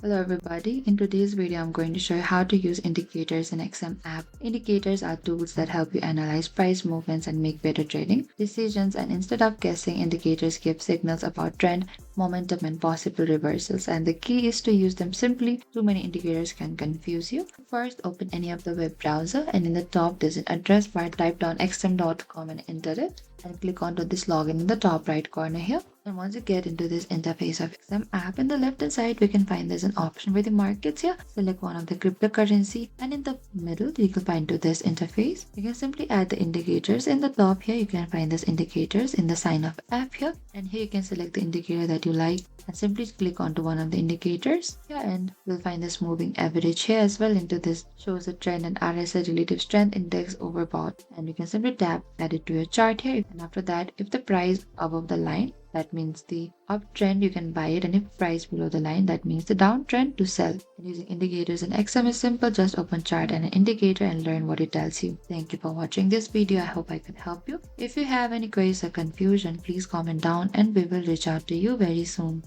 Hello everybody, in today's video I'm going to show you how to use indicators in XM app. Indicators are tools that help you analyze price movements and make better trading decisions, and instead of guessing, indicators give signals about trend, momentum and possible reversals, and the key is to use them simply. Too many indicators can confuse you. First, open any of the web browser, and in the top there's an address bar. Type down xm.com and enter it, and click onto this login in the top right corner here. And once you get into this interface of XM app, in the left hand side we can find there's an option with the markets here. Select one of the cryptocurrency, and in the middle you can find to this interface. You can simply add the indicators. In the top here you can find this indicators in the sign up app here, and here you can select the indicator that you like and simply click onto one of the indicators here, and you'll find this moving average here as well. Into this shows the trend and RSI relative strength index overbought, and you can simply tap add it to your chart here. And after that, if the price above the line, that means the uptrend, you can buy it, and if price below the line, that means the downtrend, to sell. And using indicators in XM is simple. Just open chart and an indicator and learn what it tells you. Thank you for watching this video. I hope I could help you. If you have any queries or confusion, please comment down and we will reach out to you very soon.